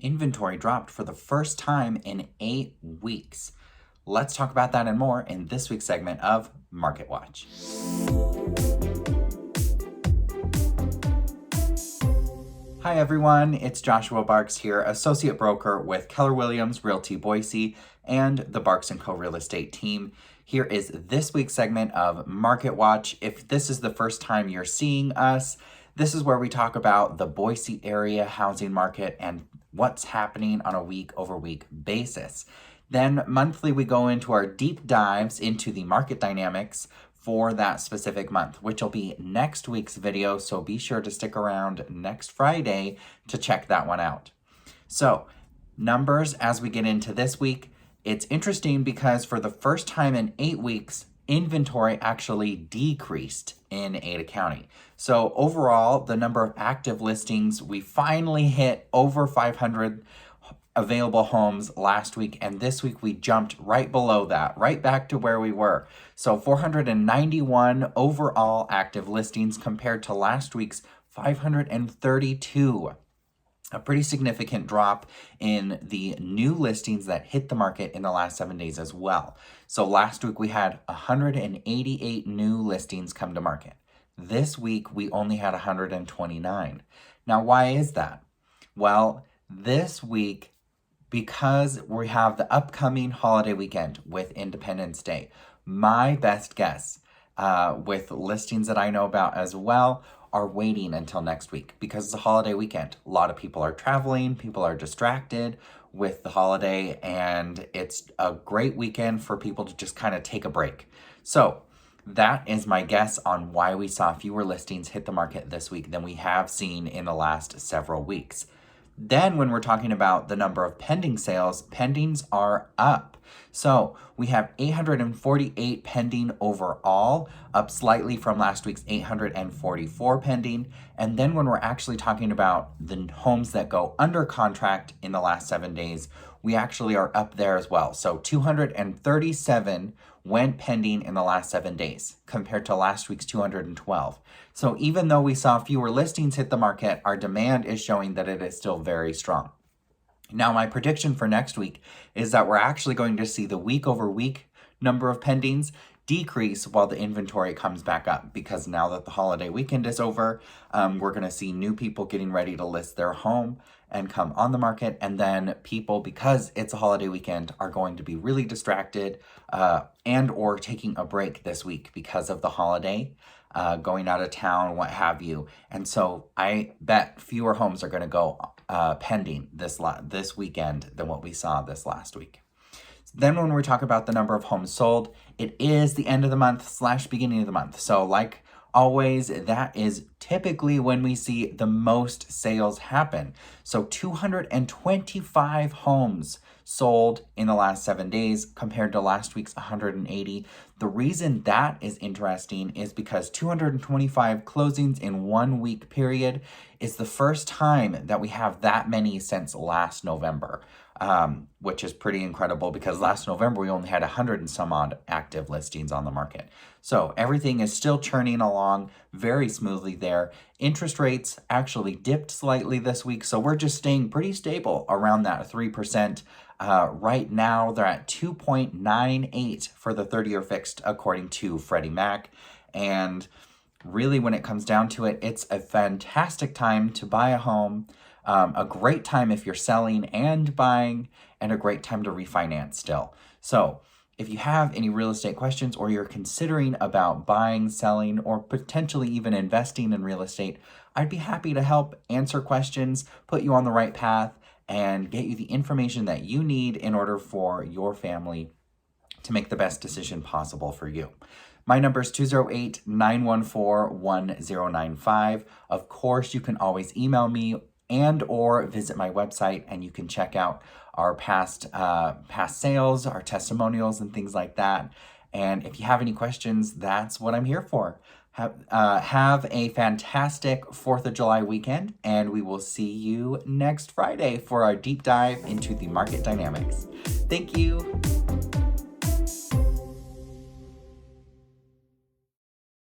Inventory dropped for the first time in 8 weeks. Let's talk about that and more in this week's segment of Market Watch. Hi everyone, it's Joshua Barks here, associate broker with Keller Williams Realty Boise and the Barks & Co. Real Estate team. Here is this week's segment of Market Watch. If this is the first time you're seeing us, this is where we talk about the Boise area housing market and what's happening on a week-over-week basis. Then monthly, we go into our deep dives into the market dynamics for that specific month, which will be next week's video. So be sure to stick around next Friday to check that one out. So numbers as we get into this week, it's interesting because for the first time in 8 weeks, inventory actually decreased in Ada County. So overall, the number of active listings, we finally hit over 500 available homes last week, and this week we jumped right below that, right back to where we were. So 491 overall active listings compared to last week's 532. A pretty significant drop in the new listings that hit the market in the last 7 days as well. So last week we had 188 new listings come to market. This week we only had 129. Now, why is that? Well, this week, because we have the upcoming holiday weekend with Independence Day, my best guess with listings that I know about as well are waiting until next week because it's a holiday weekend. A lot of people are traveling, people are distracted with the holiday, and it's a great weekend for people to just kind of take a break. So that is my guess on why we saw fewer listings hit the market this week than we have seen in the last several weeks. Then when we're talking about the number of pending sales, pendings are up. So we have 848 pending overall, up slightly from last week's 844 pending. And then when we're actually talking about the homes that go under contract in the last 7 days, we actually are up there as well. So 237 went pending in the last 7 days compared to last week's 212. So even though we saw fewer listings hit the market, our demand is showing that it is still very strong. Now, my prediction for next week is that we're actually going to see the week over week number of pendings decrease while the inventory comes back up, because now that the holiday weekend is over, we're going to see new people getting ready to list their home and come on the market. And then people, because it's a holiday weekend, are going to be really distracted and or taking a break this week because of the holiday, going out of town, what have you. And so I bet fewer homes are going to go pending this weekend than what we saw this last week. Then when we talk about the number of homes sold, it is the end of the month / beginning of the month. So like always, that is typically when we see the most sales happen. So 225 homes sold in the last 7 days compared to last week's 180. The reason that is interesting is because 225 closings in 1 week period is the first time that we have that many since last November. Which is pretty incredible because last November we only had 100 and some odd active listings on the market. So everything is still churning along very smoothly there. Interest rates actually dipped slightly this week, so we're just staying pretty stable around that 3%. Right now they're at 2.98 for the 30-year fixed according to Freddie Mac. And really, when it comes down to it, it's a fantastic time to buy a home. A great time if you're selling and buying, and a great time to refinance still. So if you have any real estate questions, or you're considering about buying, selling, or potentially even investing in real estate, I'd be happy to help answer questions, put you on the right path, and get you the information that you need in order for your family to make the best decision possible for you. My number is 208-914-1095. Of course, you can always email me and or visit my website, and you can check out our past sales, our testimonials, and things like that. And if you have any questions, that's what I'm here for. Have a fantastic 4th of July weekend, and we will see you next Friday for our deep dive into the market dynamics. Thank you.